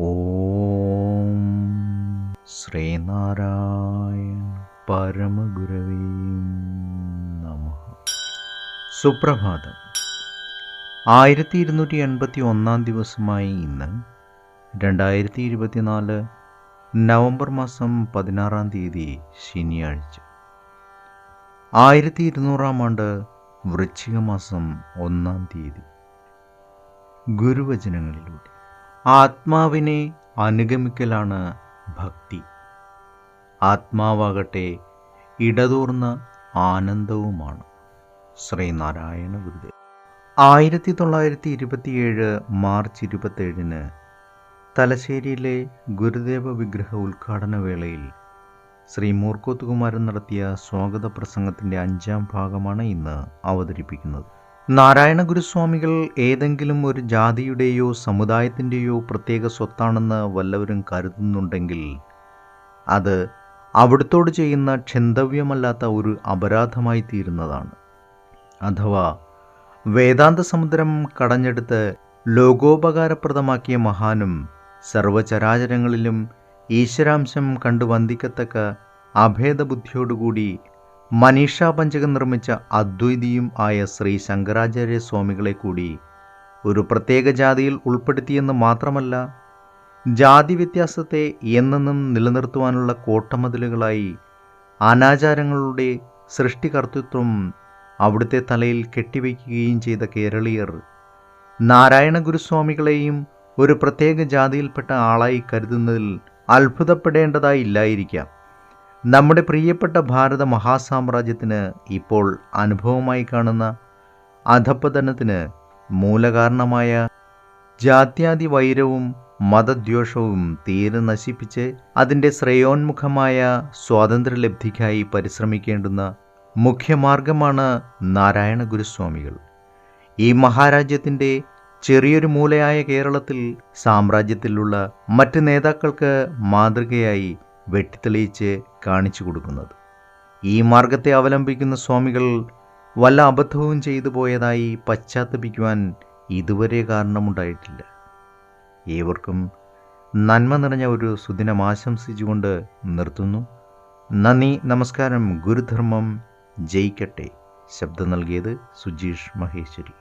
ഓം ശ്രീനാരായണ പരമഗുരവേ നമഃ. സുപ്രഭാതം. 1281 ദിവസമായി ഇന്ന് 2024 നവംബർ മാസം 16 ശനിയാഴ്ച. 1200 വൃശ്ചിക മാസം 1 ഗുരുവചനങ്ങളിലൂടെ ആത്മാവിനെ അനുഗമിക്കലാണ് ഭക്തി. ആത്മാവാകട്ടെ ഇടതൂർന്ന ആനന്ദവുമാണ്. ശ്രീനാരായണ ഗുരുദേവ്. 1927 മാർച്ച് 27 തലശ്ശേരിയിലെ ഗുരുദേവ വിഗ്രഹ ഉദ്ഘാടന വേളയിൽ ശ്രീ മൂർക്കോത്തുകുമാരൻ നടത്തിയ സ്വാഗത പ്രസംഗത്തിൻ്റെ 5ാം ഭാഗമാണ് ഇന്ന് അവതരിപ്പിക്കുന്നത്. നാരായണ ഗുരുസ്വാമികൾ ഏതെങ്കിലും ഒരു ജാതിയുടെയോ സമുദായത്തിൻ്റെയോ പ്രത്യേക സ്വത്താണെന്ന് വല്ലവരും കരുതുന്നുണ്ടെങ്കിൽ അത് അവിടുത്തോട് ചെയ്യുന്ന ക്ഷന്തവ്യമല്ലാത്ത ഒരു അപരാധമായി തീരുന്നതാണ്. അഥവാ വേദാന്ത സമുദ്രം കടഞ്ഞെടുത്ത് ലോകോപകാരപ്രദമാക്കിയ മഹാനും സർവചരാചരങ്ങളിലും ഈശ്വരാംശം കണ്ടു വന്ദിക്കത്തക്ക അഭേദബുദ്ധിയോടുകൂടി മനീഷാ പഞ്ചകം നിർമ്മിച്ച അദ്വൈതിയും ആയ ശ്രീ ശങ്കരാചാര്യ സ്വാമികളെ കൂടി ഒരു പ്രത്യേക ജാതിയിൽ ഉൾപ്പെടുത്തിയെന്ന് മാത്രമല്ല, ജാതി വ്യത്യാസത്തെ എന്നെന്നും നിലനിർത്തുവാനുള്ള കോട്ടമതിലുകളായി അനാചാരങ്ങളുടെ സൃഷ്ടികർത്തൃത്വം അവിടുത്തെ തലയിൽ കെട്ടിവയ്ക്കുകയും ചെയ്ത കേരളീയർ നാരായണ ഗുരുസ്വാമികളെയും ഒരു പ്രത്യേക ജാതിയിൽപ്പെട്ട ആളായി കരുതുന്നതിൽ അത്ഭുതപ്പെടേണ്ടതായില്ലായിരിക്കാം. നമ്മുടെ പ്രിയപ്പെട്ട ഭാരത മഹാസാമ്രാജ്യത്തിന് ഇപ്പോൾ അനുഭവമായി കാണുന്ന അധപ്പതനത്തിന് മൂലകാരണമായ ജാത്യാദി വൈരവും മതദ്വേഷവും തീരെ നശിപ്പിച്ച് അതിൻ്റെ ശ്രേയോന്മുഖമായ സ്വാതന്ത്ര്യലബ്ധിക്കായി പരിശ്രമിക്കേണ്ടുന്ന മുഖ്യമാർഗമാണ് നാരായണ ഗുരുസ്വാമികൾ. ഈ മഹാരാജ്യത്തിൻ്റെ ചെറിയൊരു മൂലയായ കേരളത്തിൽ സാമ്രാജ്യത്തിലുള്ള മറ്റ് നേതാക്കൾക്ക് മാതൃകയായി വെട്ടിത്തെളിയിച്ച് കാണിച്ചു കൊടുക്കുന്നത്. ഈ മാർഗത്തെ അവലംബിക്കുന്ന സ്വാമികൾ വല്ല അബദ്ധവും ചെയ്തു പോയതായി പശ്ചാത്തപിക്കുവാൻ ഇതുവരെ കാരണമുണ്ടായിട്ടില്ല. ഏവർക്കും നന്മ നിറഞ്ഞ ഒരു സുദിനം ആശംസിച്ചുകൊണ്ട് നിർത്തുന്നു. നന്ദി, നമസ്കാരം. ഗുരുധർമ്മം ജയിക്കട്ടെ. ശബ്ദം നൽകിയത് സുജീഷ് മഹേശ്വരി.